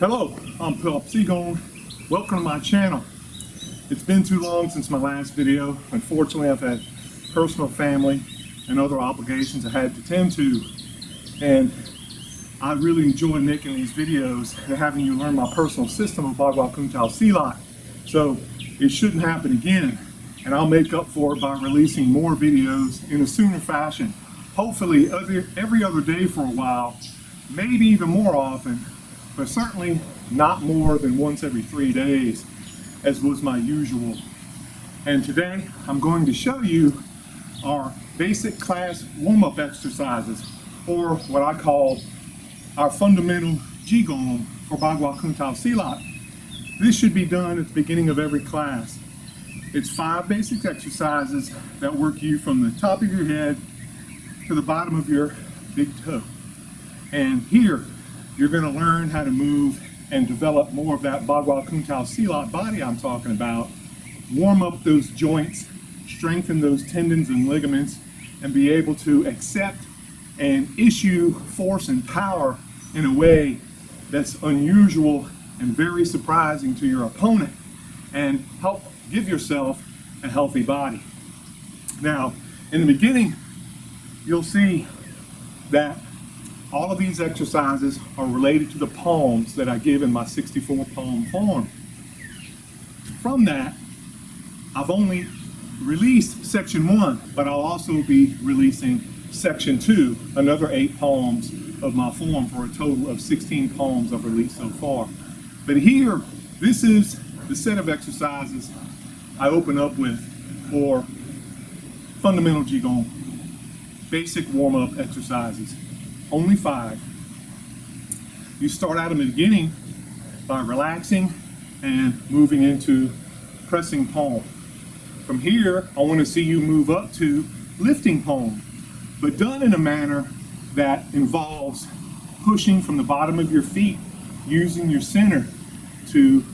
Hello, I'm qigong. Welcome to my channel. It's been too long since my last video. Unfortunately, I've had personal, family, and other obligations I had to tend to. And I really enjoy making these videos and having you learn my personal system of Bagua Kuntao Silat. So it shouldn't happen again. And I'll make up for it by releasing more videos in a sooner fashion. Hopefully every other day for a while, maybe even more often, but certainly not more than once every 3 days, as was my usual. And today I'm going to show you our basic class warm-up exercises, or what I call our fundamental qigong for Bagua Kuntao Silat. This should be done at the beginning of every class. It's 5 basic exercises that work you from the top of your head to the bottom of your big toe. And here, you're going to learn how to move and develop more of that Bagua Kuntao Silat body I'm talking about. Warm up those joints, strengthen those tendons and ligaments, and be able to accept and issue force and power in a way that's unusual and very surprising to your opponent, and help give yourself a healthy body. Now, in the beginning, you'll see that all of these exercises are related to the palms that I give in my 64 palm form. From that, I've only released section 1, but I'll also be releasing section 2, another 8 palms of my form, for a total of 16 palms I've released so far. But here, this is the set of exercises I open up with for fundamental qigong, basic warm-up exercises. Only 5. You start out in the beginning by relaxing and moving into pressing palm. From here, I want to see you move up to lifting palm, but done in a manner that involves pushing from the bottom of your feet, using your center to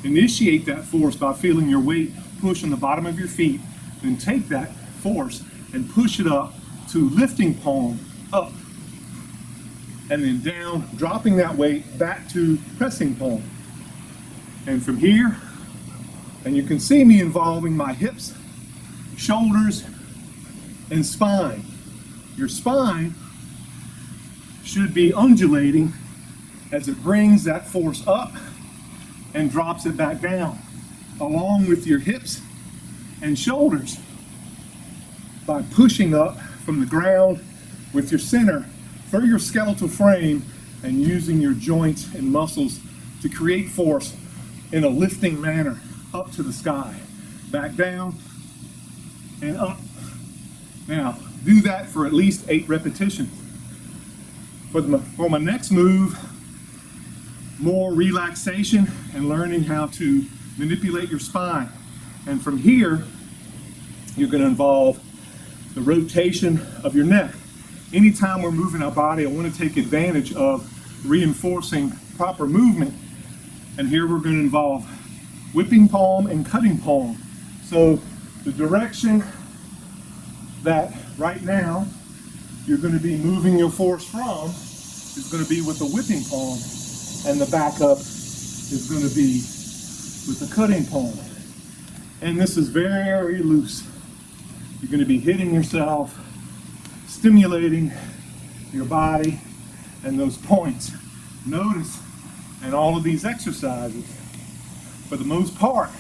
initiate that force by feeling your weight push on the bottom of your feet, then take that force and push it up to lifting palm up, and then down, dropping that weight back to pressing palm. And from here, and you can see me involving my hips, shoulders, and spine. Your spine should be undulating as it brings that force up and drops it back down, along with your hips and shoulders, by pushing up from the ground with your center through your skeletal frame and using your joints and muscles to create force in a lifting manner up to the sky, back down and up. Now, do that for at least 8 repetitions. For my next move, more relaxation and learning how to manipulate your spine. And from here, you're going to involve the rotation of your neck. Anytime we're moving our body, I want to take advantage of reinforcing proper movement. And here we're going to involve whipping palm and cutting palm. So the direction that right now you're going to be moving your force from is going to be with the whipping palm, and the backup is going to be with the cutting palm. And this is very loose. You're going to be hitting yourself, stimulating your body and those points. Notice in all of these exercises, for the most part,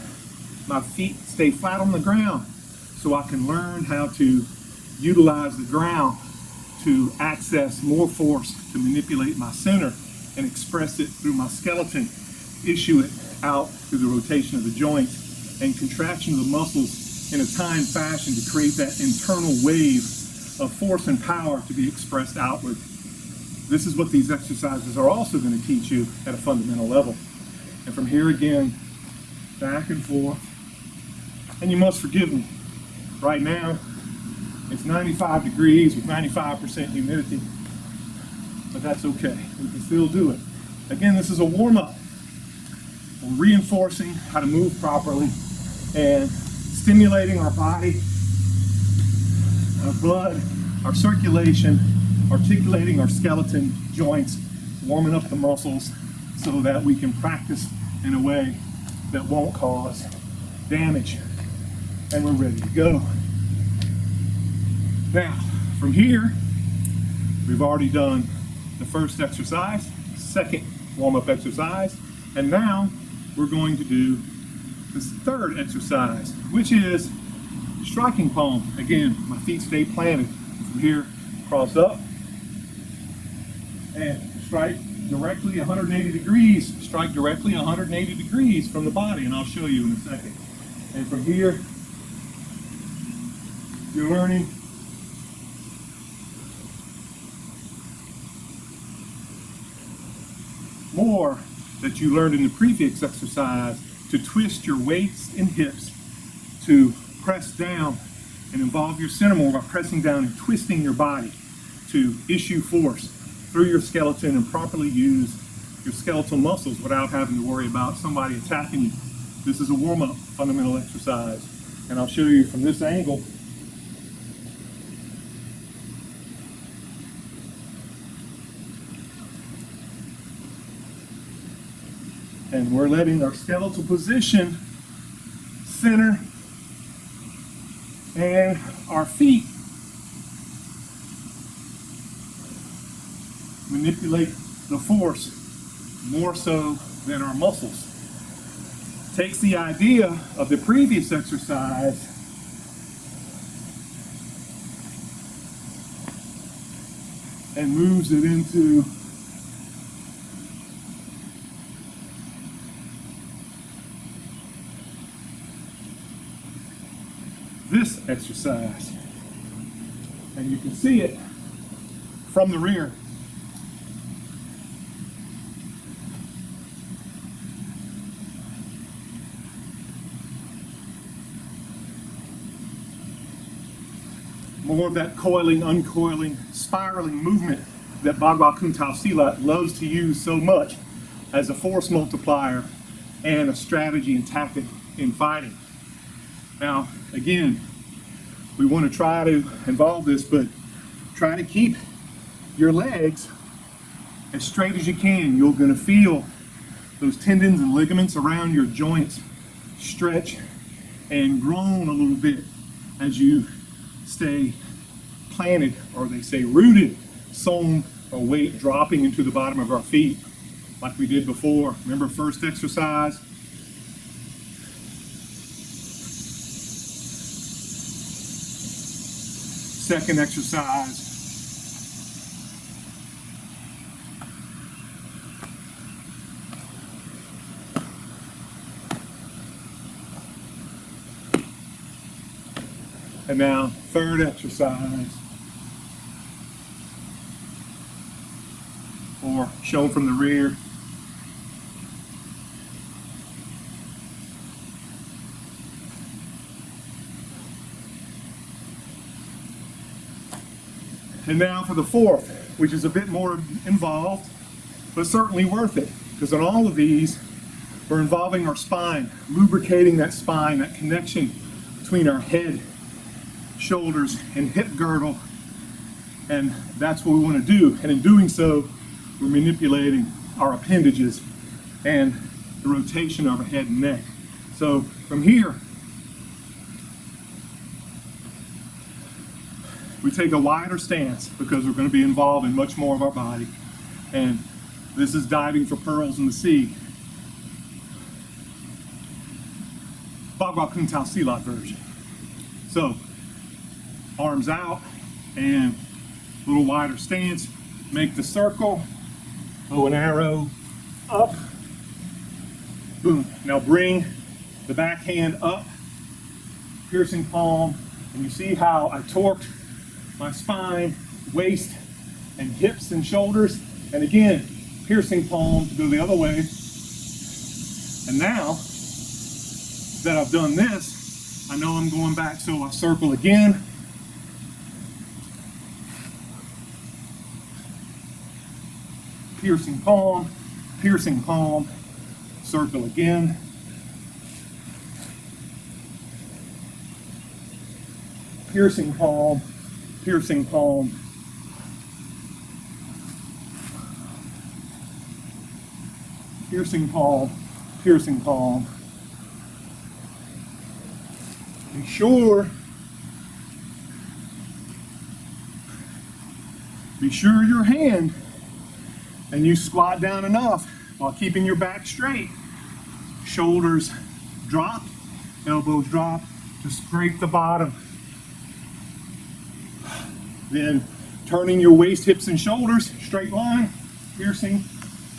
my feet stay flat on the ground so I can learn how to utilize the ground to access more force, to manipulate my center and express it through my skeleton, issue it out through the rotation of the joints and contraction of the muscles in a timed fashion to create that internal wave of force and power to be expressed outward. This is what these exercises are also going to teach you at a fundamental level. And from here again, back and forth. And you must forgive me. Right now, it's 95 degrees with 95% humidity, but that's okay. We can still do it. Again, this is a warm-up. We're reinforcing how to move properly and stimulating our body, our blood, our circulation, articulating our skeleton, joints, warming up the muscles so that we can practice in a way that won't cause damage. And we're ready to go. Now, from here, we've already done the first exercise, second warm-up exercise, and now we're going to do this third exercise, which is striking palm. Again, my feet stay planted. From here, cross up and strike directly 180 degrees. Strike directly 180 degrees from the body, and I'll show you in a second. And from here, you're learning more that you learned in the previous exercise, to twist your waist and hips, to press down and involve your center more by pressing down and twisting your body, to issue force through your skeleton and properly use your skeletal muscles without having to worry about somebody attacking you. This is a warm-up fundamental exercise, and I'll show you from this angle. And we're letting our skeletal position center and our feet manipulate the force more so than our muscles. Takes the idea of the previous exercise and moves it into this exercise, and you can see it from the rear. More of that coiling, uncoiling, spiraling movement that Bagua Kuntao Silat loves to use so much as a force multiplier and a strategy and tactic in fighting. Now, again, we want to try to involve this, but try to keep your legs as straight as you can. You're going to feel those tendons and ligaments around your joints stretch and groan a little bit as you stay planted, or they say rooted, sewn, or weight dropping into the bottom of our feet like we did before. Remember first exercise? Second exercise. And now third exercise, or shown from the rear. And now for the fourth, which is a bit more involved, but certainly worth it, because in all of these, we're involving our spine, lubricating that spine, that connection between our head, shoulders, and hip girdle, and that's what we want to do. And in doing so, we're manipulating our appendages and the rotation of our head and neck. So from here, we take a wider stance because we're going to be involved in much more of our body. And this is diving for pearls in the sea. Bagua Kuntao Silat version. So, arms out and a little wider stance. Make the circle. Bow and arrow up. Boom. Now bring the back hand up. Piercing palm. And you see how I torqued my spine, waist, and hips and shoulders. And again, piercing palm to go the other way. And now that I've done this, I know I'm going back, so I circle again. Piercing palm, circle again. Piercing palm, piercing palm, piercing palm. Be sure your hand, and you squat down enough while keeping your back straight. Shoulders drop, elbows drop to scrape the bottom. Then turning your waist, hips, and shoulders, straight line, piercing,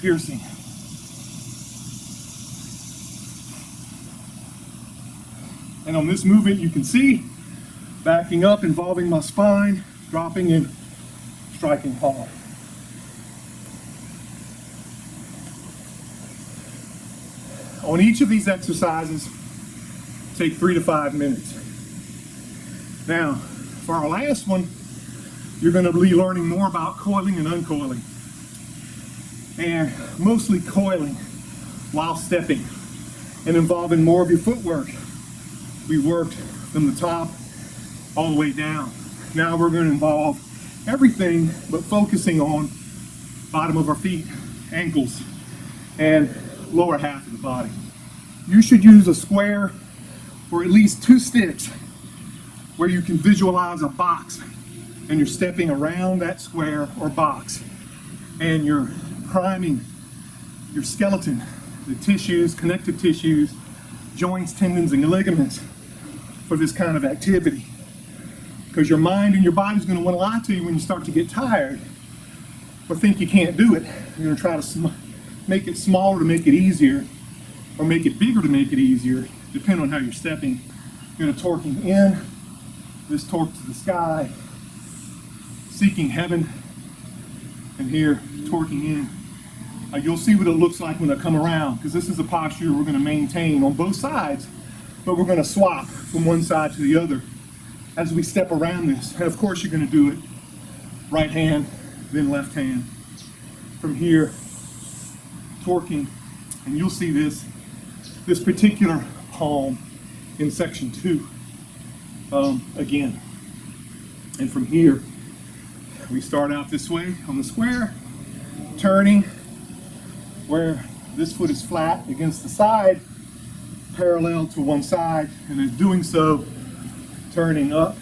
piercing. And on this movement you can see, backing up, involving my spine, dropping and striking palm. On each of these exercises, take 3 to 5 minutes. Now, for our last one, you're going to be learning more about coiling and uncoiling. And mostly coiling while stepping and involving more of your footwork. We worked from the top all the way down. Now we're going to involve everything but focusing on bottom of our feet, ankles, and lower half of the body. You should use a square or at least 2 sticks where you can visualize a box and you're stepping around that square or box and you're priming your skeleton, the tissues, connective tissues, joints, tendons, and ligaments for this kind of activity. Because your mind and your body's going to want to lie to you when you start to get tired or think you can't do it. You're going to try to make it smaller to make it easier, or make it bigger to make it easier, depending on how you're stepping. You're going to torquing in, this torque to the sky, seeking heaven, and here torquing in. You'll see what it looks like when I come around, because this is a posture we're going to maintain on both sides, but we're going to swap from one side to the other as we step around this. And of course you're going to do it right hand, then left hand. From here, torquing, and you'll see this particular palm in section 2 again. And from here, we start out this way on the square, turning where this foot is flat against the side, parallel to one side, and in doing so, turning up.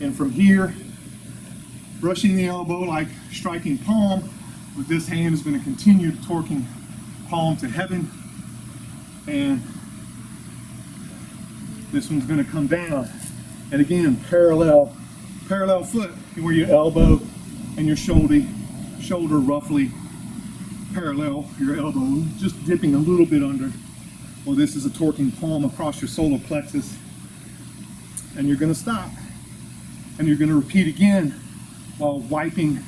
And from here, brushing the elbow like striking palm, with this hand is going to continue torquing palm to heaven, and this one's going to come down. And again, parallel foot, where your elbow and your shoulder roughly parallel your elbow, just dipping a little bit under. Well, this is a torquing palm across your solar plexus. And you're going to stop. And you're going to repeat again while wiping,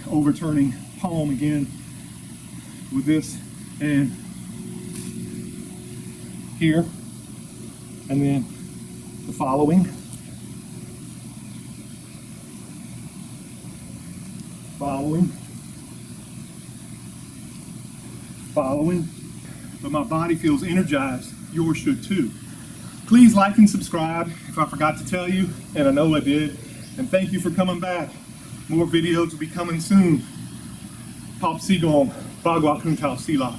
overturning palm again with this and here. And then the following. But my body feels energized. Yours should too. Please like and subscribe if I forgot to tell you, and I know I did. And thank you for coming back. More videos will be coming soon. Qigong, Bagua Kuntao Silat.